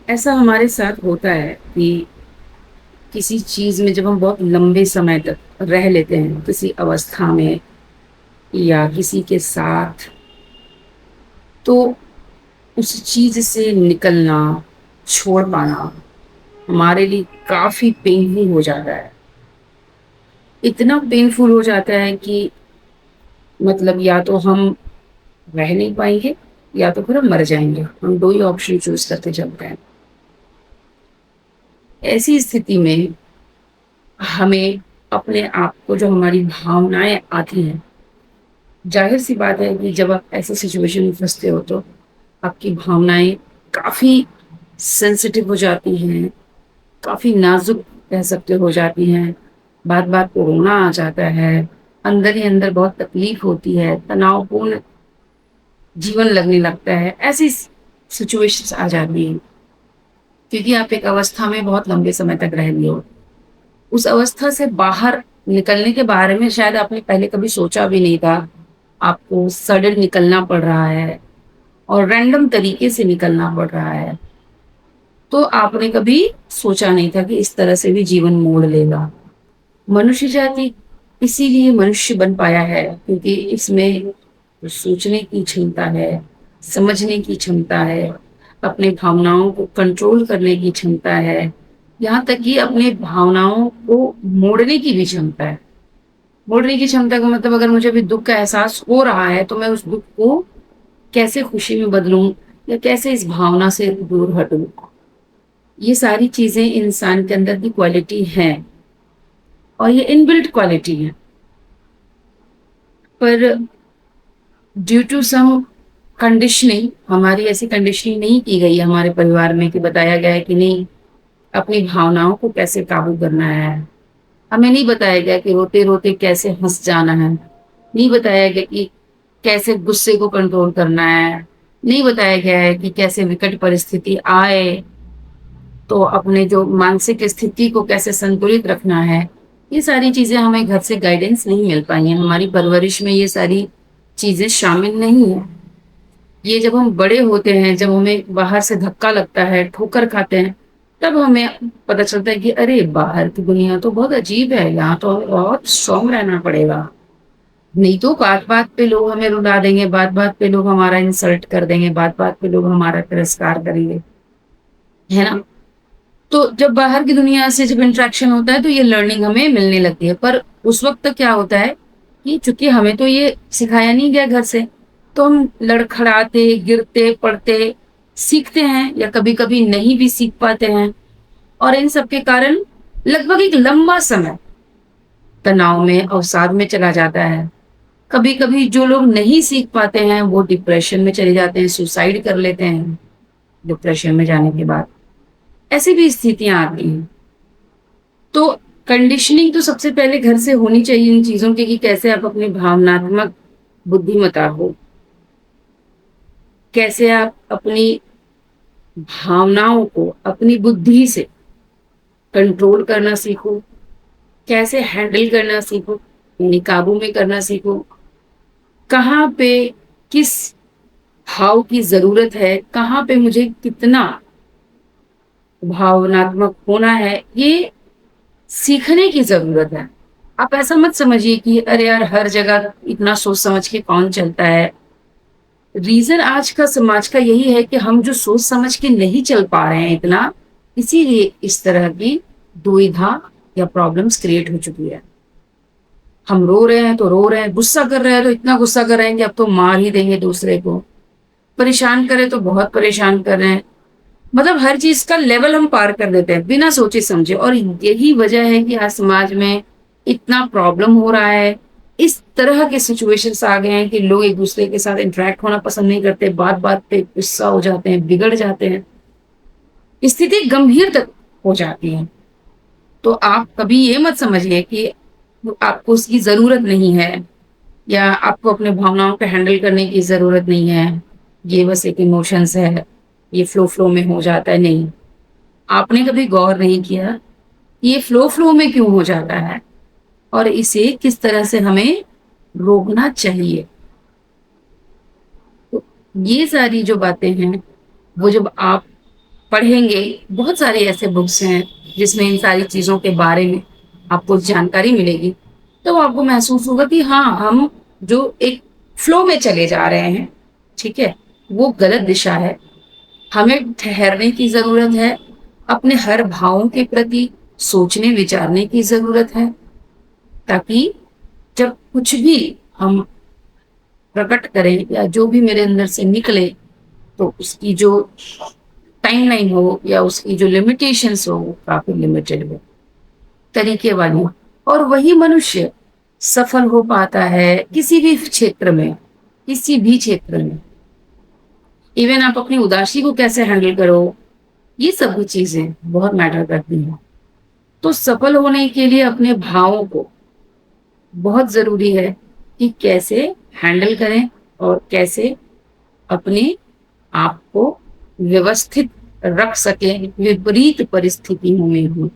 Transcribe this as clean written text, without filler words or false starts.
ایسا ہمارے ساتھ ہوتا ہے کہ کسی چیز میں جب ہم بہت لمبے سمے تک رہ لیتے ہیں کسی اوستھا میں یا کسی کے ساتھ، تو اس چیز سے نکلنا، چھوڑ پانا ہمارے لیے کافی پینفل ہو جاتا ہے۔ اتنا پینفل ہو جاتا ہے کہ مطلب یا تو ہم رہ نہیں پائیں گے یا تو پھر ہم مر جائیں گے، ہم دو ہی آپشن چوز کرتے چلتے ہیں۔ ایسی استھتی میں ہمیں اپنے آپ کو، جو ہماری بھاونائیں آتی ہیں، ظاہر سی بات ہے کہ جب آپ ایسی سچویشن میں پھنستے ہو تو آپ کی بھاونائیں کافی سینسٹیو ہو جاتی ہیں، کافی نازک کہہ سکتے ہو جاتی ہیں، بات بات پہ رونا آ جاتا ہے، اندر ہی اندر بہت تکلیف ہوتی ہے، تناؤ پورن جیون لگنے لگتا ہے۔ ایسی سچویشن آ جاتی ہیں کیونکہ آپ ایک اوستھا میں بہت لمبے سمے تک رہ لیے ہو۔ اس اوستھا سے باہر نکلنے کے بارے میں شاید آپ نے پہلے کبھی سوچا بھی نہیں تھا، آپ کو سڈن نکلنا پڑ رہا ہے اور رینڈم طریقے سے نکلنا پڑ رہا ہے، تو آپ نے کبھی سوچا نہیں تھا کہ اس طرح سے بھی جیون موڑ لے گا۔ منشیہ جاتی اسی لیے منشیہ بن پایا ہے کیونکہ اس میں سوچنے کی چھمتا ہے، سمجھنے کی چھمتا ہے، اپنے بھاوناؤں کو کنٹرول کرنے کی چھمتا ہے، یہاں تک کہ اپنے بھاوناؤں کو موڑنے کی بھی چھمتا ہے۔ موڑنے کی چھمتا کا مطلب اگر مجھے بھی دکھ کا احساس ہو رہا ہے تو میں اس دکھ کو کیسے خوشی میں بدلوں یا کیسے اس بھاونا سے دور ہٹوں۔ یہ ساری چیزیں انسان کے اندر کی کوالٹی ہیں اور یہ ان بلٹ کوالٹی ہے، پر ڈیو ٹو سم کنڈیشننگ، ہماری ایسی کنڈیشننگ نہیں کی گئی ہے ہمارے پریوار میں کہ بتایا گیا ہے کہ نہیں اپنی بھاوناؤں کو کیسے قابو کرنا ہے۔ ہمیں نہیں بتایا گیا کہ روتے روتے کیسے ہنس جانا ہے، نہیں بتایا گیا کہ کیسے غصے کو کنٹرول کرنا ہے، نہیں بتایا گیا ہے کہ کیسے وکٹ پرستھتی آئے تو اپنے جو مانسک استھتی کو کیسے سنتولت رکھنا ہے۔ یہ ساری چیزیں ہمیں گھر سے گائیڈنس نہیں مل پائی ہیں، ہماری پرورش میں یہ ساری چیزیں شامل نہیں ہیں۔ یہ جب ہم بڑے ہوتے ہیں، جب ہمیں باہر سے دھکا لگتا ہے، ٹھوکر کھاتے ہیں، تب ہمیں پتہ چلتا ہے کہ ارے باہر کی دنیا تو بہت عجیب ہے، یہاں تو ہمیں بہت اسٹرانگ رہنا پڑے گا، نہیں تو بات بات پہ لوگ ہمیں رلا دیں گے، بات بات پہ لوگ ہمارا انسلٹ کر دیں گے، بات بات پہ لوگ ہمارا ترسکار کریں گے، ہے نا؟ تو جب باہر کی دنیا سے جب انٹریکشن ہوتا ہے تو یہ لرننگ ہمیں ملنے لگتی ہے، پر اس وقت تک کیا ہوتا ہے کہ چونکہ ہمیں تو یہ سکھایا نہیں گیا گھر سے، تو ہم لڑکھڑاتے، گرتے پڑتے سیکھتے ہیں یا کبھی کبھی نہیں بھی سیکھ پاتے ہیں، اور ان سب کے کارن لگ بھگ ایک لمبا سمے تناؤ میں، اوساد میں چلا جاتا ہے۔ کبھی کبھی جو لوگ نہیں سیکھ پاتے ہیں وہ ڈپریشن میں چلے جاتے ہیں، سوسائڈ کر لیتے ہیں ڈپریشن میں جانے کے بعد، ایسی بھی استھتیاں آتی ہیں۔ تو کنڈیشننگ تو سب سے پہلے گھر سے ہونی چاہیے ان چیزوں کی کہ کیسے آپ اپنی بھاوناتمک بدھیمتا کو، کیسے آپ اپنی بھاوناؤں کو اپنی بدھی سے کنٹرول کرنا سیکھو، کیسے ہینڈل کرنا سیکھو، یعنی قابو میں کرنا سیکھو، کہاں پہ کس بھاؤ کی ضرورت ہے، کہاں پہ مجھے کتنا بھاوناتمک ہونا ہے، یہ سیکھنے کی ضرورت ہے۔ آپ ایسا مت سمجھیے کہ ارے یار ہر جگہ اتنا سوچ سمجھ کے کون چلتا ہے۔ ریزن آج کا سماج کا یہی ہے کہ ہم جو سوچ سمجھ کے نہیں چل پا رہے ہیں اتنا، اسی لیے اس طرح کی دویدھا یا پرابلمس کریٹ ہو چکی ہے۔ ہم رو رہے ہیں تو رو رہے ہیں، غصہ کر رہے ہیں تو اتنا غصہ کر رہے ہیں کہ اب تو مار ہی دیں گے دوسرے کو، پریشان کرے تو بہت پریشان کر رہے ہیں، مطلب ہر چیز کا لیول ہم پار کر دیتے ہیں بنا سوچے سمجھے۔ اور یہی وجہ ہے کہ آج سماج میں اتنا پرابلم ہو رہا ہے، اس طرح کے سچویشنز آ گئے ہیں کہ لوگ ایک دوسرے کے ساتھ انٹریکٹ ہونا پسند نہیں کرتے، بات بات پہ غصہ ہو جاتے ہیں، بگڑ جاتے ہیں، استھتی گمبھیر تک ہو جاتی ہے۔ تو آپ کبھی یہ مت سمجھیے کہ آپ کو اس کی ضرورت نہیں ہے یا آپ کو اپنے بھاوناؤں کو ہینڈل کرنے کی ضرورت نہیں ہے، یہ بس ایک ایموشنز ہے، یہ فلو میں ہو جاتا ہے۔ نہیں، آپ نے کبھی غور نہیں کیا یہ فلو میں کیوں ہو جاتا ہے اور اسے کس طرح سے ہمیں روکنا چاہیے۔ تو یہ ساری جو باتیں ہیں وہ جب آپ پڑھیں گے، بہت سارے ایسے بکس ہیں جس میں ان ساری چیزوں کے بارے میں آپ کو جانکاری ملے گی، تو آپ کو محسوس ہوگا کہ ہاں ہم جو ایک فلو میں چلے جا رہے ہیں، ٹھیک ہے، وہ غلط دشا ہے. ہمیں ٹھہرنے کی ضرورت ہے، اپنے ہر بھاؤں کے پرتی سوچنے وچارنے کی ضرورت ہے، تاکہ جب کچھ بھی ہم پرکٹ کریں یا جو بھی میرے اندر سے نکلے تو اس کی جو ٹائم لائن ہو یا اس کی جو لمیٹیشنس ہو وہ کافی لمیٹڈ ہو، طریقے والی ہو. اور وہی منشیہ سفل ہو پاتا ہے کسی بھی چھیتر میں، کسی بھی چھیتر میں. ایون آپ اپنی اداسی کو کیسے ہینڈل کرو، یہ سب بھی چیزیں بہت میٹر کرتی ہیں. تو سفل ہونے کے لیے اپنے بھاؤں کو بہت ضروری ہے کہ کیسے ہینڈل کریں اور کیسے اپنے آپ کو ویوستھت رکھ سکیں وپریت پرستھتیوں میں ہوں.